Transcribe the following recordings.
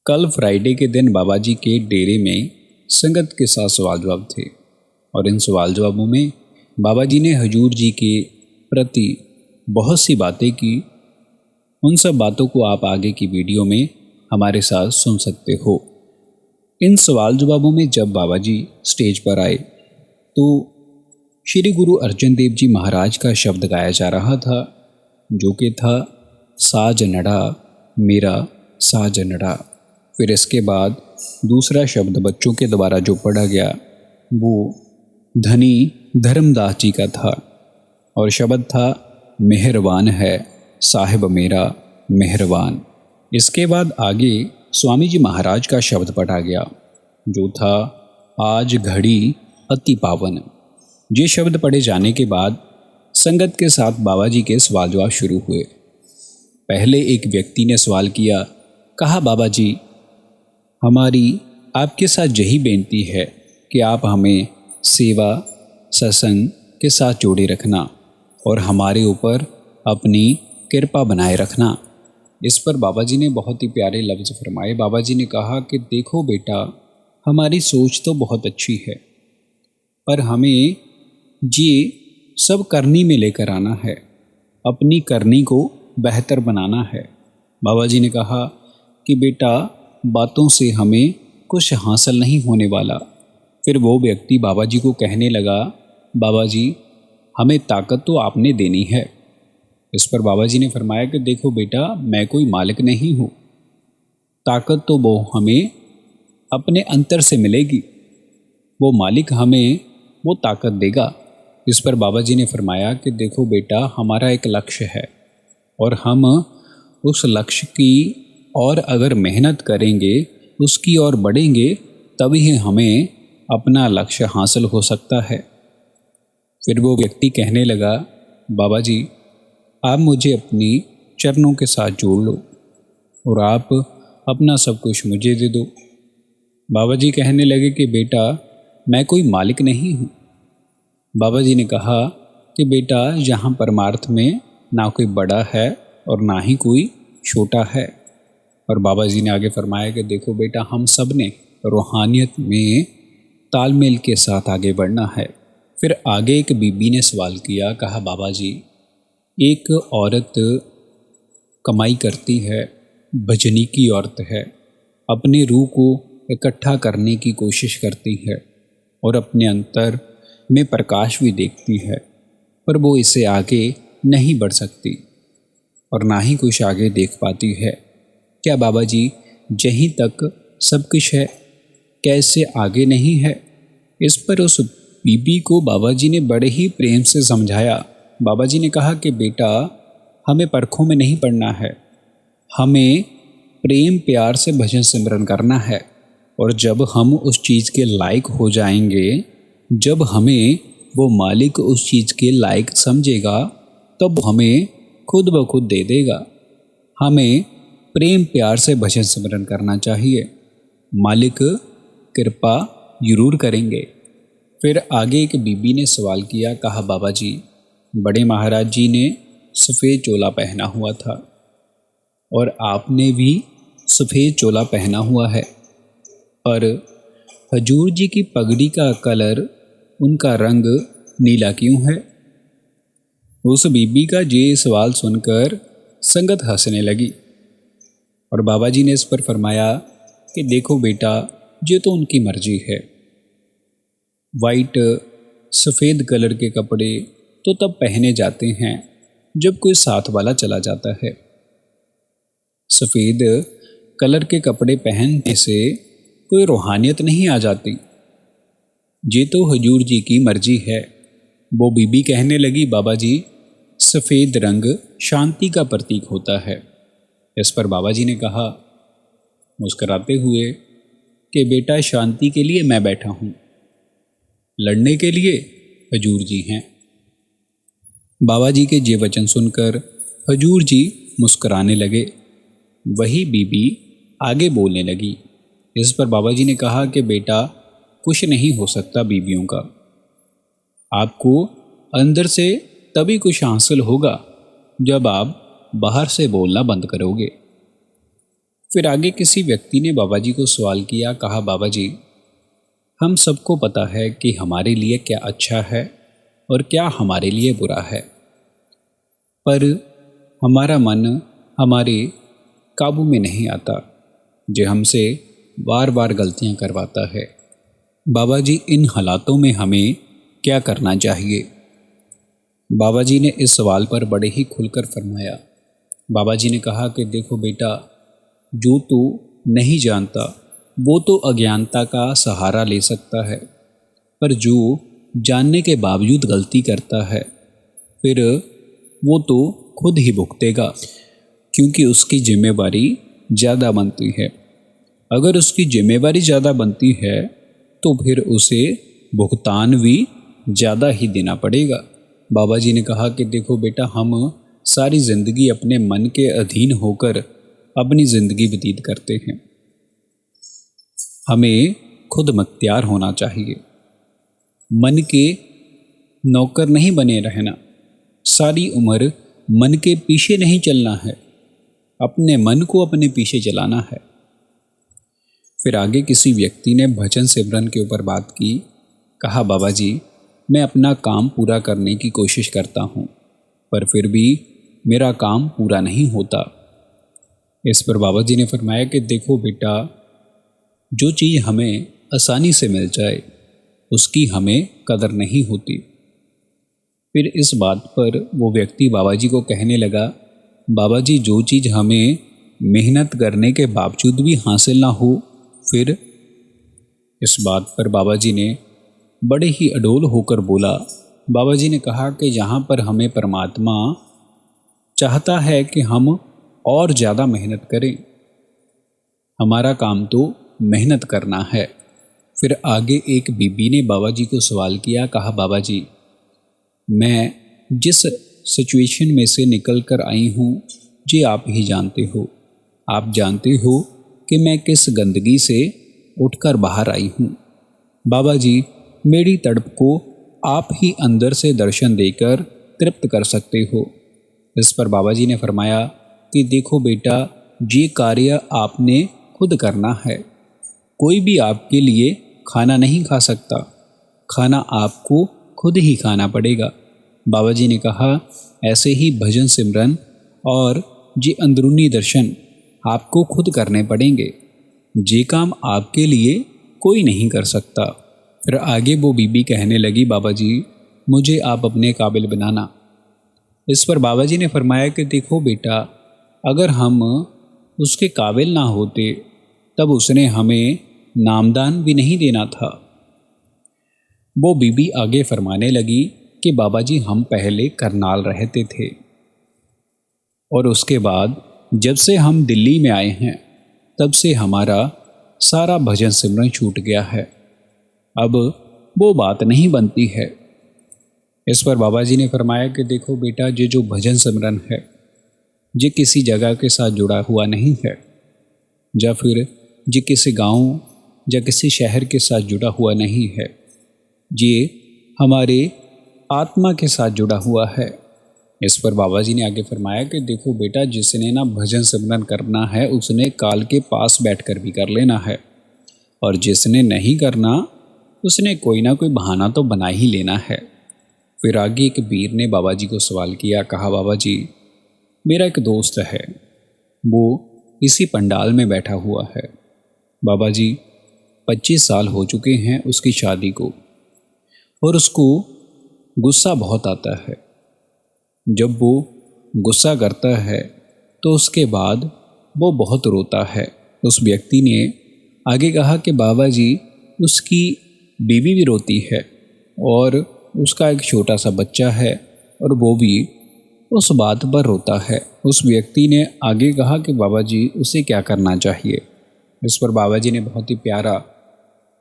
कल फ्राइडे के दिन बाबा जी के डेरे में संगत के साथ सवाल जवाब थे और इन सवाल जवाबों में बाबा जी ने हजूर जी के प्रति बहुत सी बातें की। उन सब बातों को आप आगे की वीडियो में हमारे साथ सुन सकते हो। इन सवाल जवाबों में जब बाबा जी स्टेज पर आए तो श्री गुरु अर्जन देव जी महाराज का शब्द गाया जा रहा था, जो कि था साजनड़ा मेरा साजनड़ा। फिर इसके बाद दूसरा शब्द बच्चों के द्वारा जो पढ़ा गया वो धनी धर्मदास जी का था और शब्द था मेहरबान है साहिब मेरा मेहरबान। इसके बाद आगे स्वामी जी महाराज का शब्द पढ़ा गया जो था आज घड़ी अति पावन। ये शब्द पढ़े जाने के बाद संगत के साथ बाबा जी के सवाल जवाब शुरू हुए। पहले एक व्यक्ति ने सवाल किया, कहा बाबा जी हमारी आपके साथ यही बेनती है कि आप हमें सेवा सत्संग के साथ जोड़े रखना और हमारे ऊपर अपनी कृपा बनाए रखना। इस पर बाबा जी ने बहुत ही प्यारे लफ्ज़ फरमाए। बाबा जी ने कहा कि देखो बेटा, हमारी सोच तो बहुत अच्छी है पर हमें ये सब करनी में लेकर आना है, अपनी करनी को बेहतर बनाना है। बाबा जी ने कहा कि बेटा बातों से हमें कुछ हासिल नहीं होने वाला। फिर वो व्यक्ति बाबा जी को कहने लगा, बाबा जी हमें ताकत तो आपने देनी है। इस पर बाबा जी ने फरमाया कि देखो बेटा, मैं कोई मालिक नहीं हूँ, ताकत तो वो हमें अपने अंतर से मिलेगी, वो मालिक हमें वो ताकत देगा। इस पर बाबा जी ने फरमाया कि देखो बेटा, हमारा एक लक्ष्य है और हम उस लक्ष्य की और अगर मेहनत करेंगे, उसकी ओर बढ़ेंगे, तभी हमें अपना लक्ष्य हासिल हो सकता है। फिर वो व्यक्ति कहने लगा, बाबा जी आप मुझे अपनी चरणों के साथ जोड़ लो और आप अपना सब कुछ मुझे दे दो। बाबा जी कहने लगे कि बेटा मैं कोई मालिक नहीं हूँ। बाबा जी ने कहा कि बेटा यहाँ परमार्थ में ना कोई बड़ा है और ना ही कोई छोटा है। और बाबा जी ने आगे फरमाया कि देखो बेटा, हम सब ने रूहानियत में तालमेल के साथ आगे बढ़ना है। फिर आगे एक बीबी ने सवाल किया, कहा बाबा जी एक औरत कमाई करती है, भजनी की औरत है, अपने रूह को इकट्ठा करने की कोशिश करती है और अपने अंतर में प्रकाश भी देखती है, पर वो इससे आगे नहीं बढ़ सकती और ना ही कुछ आगे देख पाती है। क्या बाबा जी यहीं तक सब कुछ है, कैसे आगे नहीं है? इस पर उस बीबी को बाबा जी ने बड़े ही प्रेम से समझाया। बाबा जी ने कहा कि बेटा हमें परखों में नहीं पड़ना है, हमें प्रेम प्यार से भजन सिमरन करना है और जब हम उस चीज़ के लायक हो जाएंगे, जब हमें वो मालिक उस चीज़ के लायक समझेगा, तब हमें खुद ब खुद दे देगा। हमें प्रेम प्यार से भजन सिमरन करना चाहिए, मालिक कृपा जरूर करेंगे। फिर आगे एक बीबी ने सवाल किया, कहा बाबा जी बड़े महाराज जी ने सफ़ेद चोला पहना हुआ था और आपने भी सफ़ेद चोला पहना हुआ है, पर हजूर जी की पगड़ी का कलर, उनका रंग नीला क्यों है? उस बीबी का ये सवाल सुनकर संगत हंसने लगी और बाबा जी ने इस पर फरमाया कि देखो बेटा, ये तो उनकी मर्जी है। वाइट सफ़ेद कलर के कपड़े तो तब पहने जाते हैं जब कोई साथ वाला चला जाता है। सफ़ेद कलर के कपड़े पहनने से कोई रूहानियत नहीं आ जाती। ये तो हजूर जी की मर्जी है। वो बीबी कहने लगी, बाबा जी सफ़ेद रंग शांति का प्रतीक होता है। इस पर बाबा जी ने कहा मुस्कराते हुए कि बेटा शांति के लिए मैं बैठा हूँ, लड़ने के लिए हजूर जी हैं। बाबा जी के ये वचन सुनकर हजूर जी मुस्कराने लगे। वही बीबी आगे बोलने लगी। इस पर बाबा जी ने कहा कि बेटा कुछ नहीं हो सकता बीबियों का, आपको अंदर से तभी कुछ हासिल होगा जब आप बाहर से बोलना बंद करोगे। फिर आगे किसी व्यक्ति ने बाबा जी को सवाल किया, कहा, बाबा जी, हम सबको पता है कि हमारे लिए क्या अच्छा है और क्या हमारे लिए बुरा है, पर हमारा मन हमारे काबू में नहीं आता, जो हमसे बार बार गलतियां करवाता है। बाबा जी, इन हालातों में हमें क्या करना चाहिए? बाबा जी ने इस सवाल पर बड़े ही खुलकर फरमाया। बाबा जी ने कहा कि देखो बेटा, जो तू नहीं जानता वो तो अज्ञानता का सहारा ले सकता है, पर जो जानने के बावजूद गलती करता है फिर वो तो खुद ही भुगतेगा, क्योंकि उसकी जिम्मेवारी ज़्यादा बनती है। अगर उसकी जिम्मेवारी ज़्यादा बनती है तो फिर उसे भुगतान भी ज़्यादा ही देना पड़ेगा। बाबा जी ने कहा कि देखो बेटा, हम सारी ज़िंदगी अपने मन के अधीन होकर अपनी ज़िंदगी व्यतीत करते हैं। हमें खुद मुख्तियार होना चाहिए, मन के नौकर नहीं बने रहना। सारी उम्र मन के पीछे नहीं चलना है, अपने मन को अपने पीछे चलाना है। फिर आगे किसी व्यक्ति ने भजन सिमरन के ऊपर बात की। कहा, बाबा जी, मैं अपना काम पूरा करने की कोशिश करता हूँ, पर फिर भी मेरा काम पूरा नहीं होता। इस पर बाबा जी ने फरमाया कि देखो बेटा, जो चीज़ हमें आसानी से मिल जाए उसकी हमें कदर नहीं होती। फिर इस बात पर वो व्यक्ति बाबा जी को कहने लगा, बाबा जी, जो चीज़ हमें मेहनत करने के बावजूद भी हासिल ना हो फिर? इस बात पर बाबा जी ने बड़े ही अडोल होकर बोला। बाबा जी ने कहा कि जहाँ पर हमें परमात्मा चाहता है कि हम और ज़्यादा मेहनत करें, हमारा काम तो मेहनत करना है। फिर आगे एक बीबी ने बाबा जी को सवाल किया। कहा, बाबा जी, मैं जिस सिचुएशन में से निकल कर आई हूँ जी आप ही जानते हो। आप जानते हो कि मैं किस गंदगी से उठकर बाहर आई हूँ। बाबा जी, मेरी तड़प को आप ही अंदर से दर्शन देकर तृप्त कर सकते हो। इस पर बाबा जी ने फरमाया कि देखो बेटा, ये कार्य आपने खुद करना है। कोई भी आपके लिए खाना नहीं खा सकता, खाना आपको खुद ही खाना पड़ेगा। बाबा जी ने कहा, ऐसे ही भजन सिमरन और ये अंदरूनी दर्शन आपको खुद करने पड़ेंगे। ये काम आपके लिए कोई नहीं कर सकता। फिर आगे वो बीबी कहने लगी, बाबा जी, मुझे आप अपने काबिल बनाना। इस पर बाबा जी ने फरमाया कि देखो बेटा, अगर हम उसके काबिल ना होते तब उसने हमें नामदान भी नहीं देना था। वो बीबी आगे फरमाने लगी कि बाबा जी, हम पहले करनाल रहते थे और उसके बाद जब से हम दिल्ली में आए हैं तब से हमारा सारा भजन सिमरन छूट गया है। अब वो बात नहीं बनती है। इस पर बाबा जी ने फरमाया कि देखो बेटा, ये जो भजन सिमरन है ये किसी जगह के साथ जुड़ा हुआ नहीं है, या फिर ये किसी गांव या किसी शहर के साथ जुड़ा हुआ नहीं है। ये हमारे आत्मा के साथ जुड़ा हुआ है। इस पर बाबा जी ने आगे फरमाया कि देखो बेटा, जिसने ना भजन सिमरन करना है उसने काल के पास बैठकर भी कर लेना है, और जिसने नहीं करना उसने कोई ना कोई बहाना तो बना ही लेना है। फिर आगे एक वीर ने बाबा जी को सवाल किया। कहा, बाबा जी, मेरा एक दोस्त है, वो इसी पंडाल में बैठा हुआ है। बाबा जी, 25 साल हो चुके हैं उसकी शादी को, और उसको गुस्सा बहुत आता है। जब वो गुस्सा करता है तो उसके बाद वो बहुत रोता है। उस व्यक्ति ने आगे कहा कि बाबा जी, उसकी बीवी भी रोती है और उसका एक छोटा सा बच्चा है और वो भी उस बात पर रोता है। उस व्यक्ति ने आगे कहा कि बाबा जी, उसे क्या करना चाहिए? इस पर बाबा जी ने बहुत ही प्यारा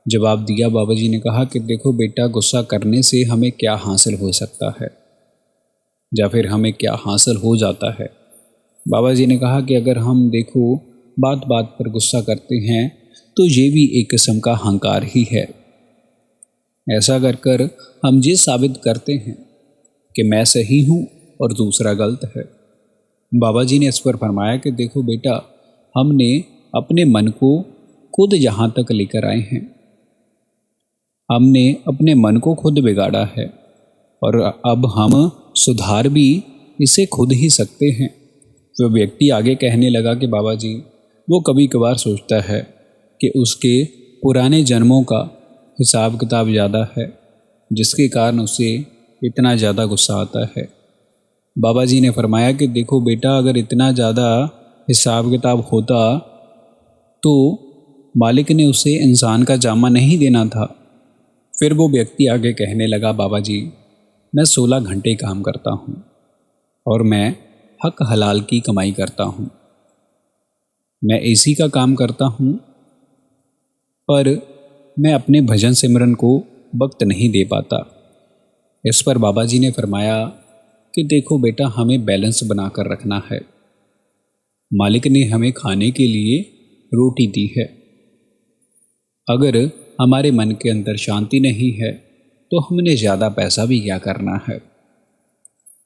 जवाब दिया। बाबा जी ने कहा कि देखो बेटा, गुस्सा करने से हमें क्या हासिल हो सकता है या फिर हमें क्या हासिल हो जाता है। बाबा जी ने कहा कि अगर हम देखो बात बात पर गुस्सा करते हैं तो ये भी एक किस्म का अहंकार ही है। ऐसा कर कर हम ये साबित करते हैं कि मैं सही हूँ और दूसरा गलत है। बाबा जी ने इस पर फरमाया कि देखो बेटा, हमने अपने मन को खुद यहाँ तक लेकर आए हैं। हमने अपने मन को खुद बिगाड़ा है और अब हम सुधार भी इसे खुद ही सकते हैं। वह व्यक्ति आगे कहने लगा कि बाबा जी, वो कभी कभार सोचता है कि उसके पुराने जन्मों का हिसाब किताब ज़्यादा है, जिसके कारण उसे इतना ज़्यादा गुस्सा आता है। बाबा जी ने फरमाया कि देखो बेटा, अगर इतना ज़्यादा हिसाब किताब होता तो मालिक ने उसे इंसान का जामा नहीं देना था। फिर वो व्यक्ति आगे कहने लगा, बाबा जी, मैं 16 घंटे काम करता हूँ और मैं हक हलाल की कमाई करता हूँ। मैं एसी का काम करता हूँ, पर मैं अपने भजन सिमरन को वक्त नहीं दे पाता। इस पर बाबा जी ने फरमाया कि देखो बेटा, हमें बैलेंस बनाकर रखना है। मालिक ने हमें खाने के लिए रोटी दी है। अगर हमारे मन के अंदर शांति नहीं है तो हमने ज़्यादा पैसा भी क्या करना है।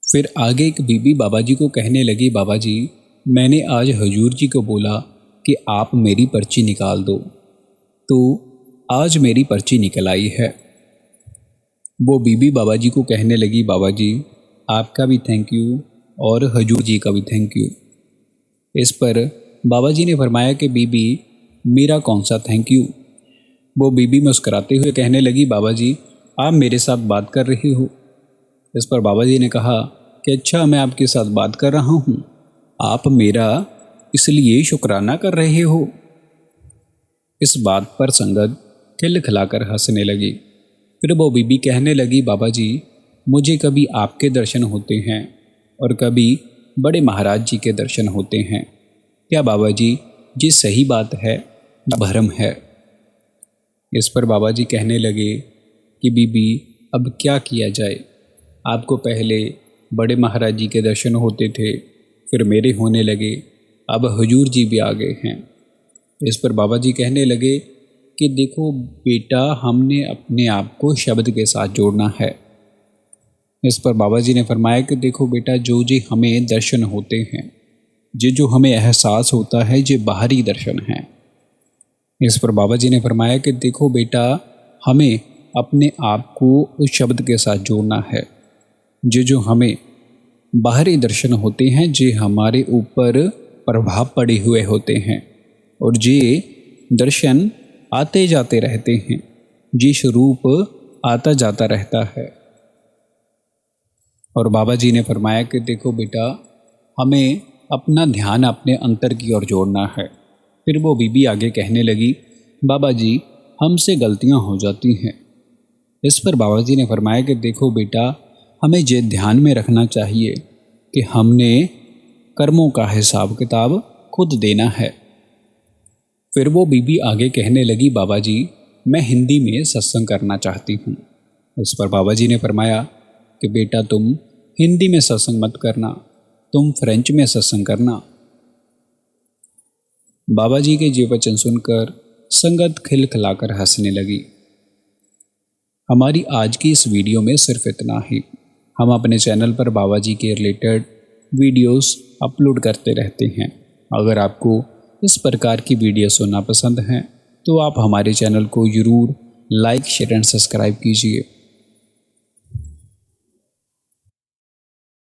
फिर आगे एक बीबी बाबा जी को कहने लगी, बाबा जी, मैंने आज हजूर जी को बोला कि आप मेरी पर्ची निकाल दो, तो आज मेरी पर्ची निकल आई है। वो बीबी बाबा जी को कहने लगी, बाबा जी, आपका भी थैंक यू और हजूर जी का भी थैंक यू। इस पर बाबा जी ने फरमाया कि बीबी, मेरा कौन सा थैंक यू। वो बीबी मुस्कराते हुए कहने लगी, बाबा जी, आप मेरे साथ बात कर रही हो। इस पर बाबा जी ने कहा कि अच्छा, मैं आपके साथ बात कर रहा हूँ, आप मेरा इसलिए शुक्राना कर रहे हो। इस बात पर संगत खिलखिलाकर हंसने लगी। फिर वो बीबी कहने लगी, बाबा जी, मुझे कभी आपके दर्शन होते हैं और कभी बड़े महाराज जी के दर्शन होते हैं। क्या बाबा जी, ये सही बात है या भ्रम है? इस पर बाबा जी कहने लगे कि बीबी, अब क्या किया जाए। आपको पहले बड़े महाराज जी के दर्शन होते थे, फिर मेरे होने लगे, अब हुजूर जी भी आ गए हैं। इस पर बाबा जी कहने लगे कि देखो बेटा, हमने अपने आप को शब्द के साथ जोड़ना है। इस पर बाबा जी ने फरमाया कि देखो बेटा, जो जी हमें दर्शन होते हैं, जो हमें एहसास होता है, ये बाहरी दर्शन हैं। इस पर बाबा जी ने फरमाया कि देखो बेटा, हमें अपने आप को उस शब्द के साथ जोड़ना है। जो हमें बाहरी दर्शन होते हैं, जे हमारे ऊपर प्रभाव पड़े हुए होते हैं और जे दर्शन आते जाते रहते हैं, जी स्वरूप आता जाता रहता है। और बाबा जी ने फरमाया कि देखो बेटा, हमें अपना ध्यान अपने अंतर की ओर जोड़ना है। फिर वो बीबी आगे कहने लगी, बाबा जी, हमसे गलतियां हो जाती हैं। इस पर बाबा जी ने फरमाया कि देखो बेटा, हमें ये ध्यान में रखना चाहिए कि हमने कर्मों का हिसाब किताब खुद देना है। फिर वो बीबी आगे कहने लगी, बाबा जी, मैं हिंदी में सत्संग करना चाहती हूँ। इस पर बाबा जी ने फरमाया कि बेटा, तुम हिंदी में सत्संग मत करना, तुम फ्रेंच में सत्संग करना। बाबा जी के ये वचन सुनकर संगत खिलखिलाकर हंसने लगी। हमारी आज की इस वीडियो में सिर्फ इतना ही। हम अपने चैनल पर बाबा जी के रिलेटेड वीडियोस अपलोड करते रहते हैं। अगर आपको इस प्रकार की वीडियो सुनना पसंद है तो आप हमारे चैनल को ज़रूर लाइक, शेयर एंड सब्सक्राइब कीजिए।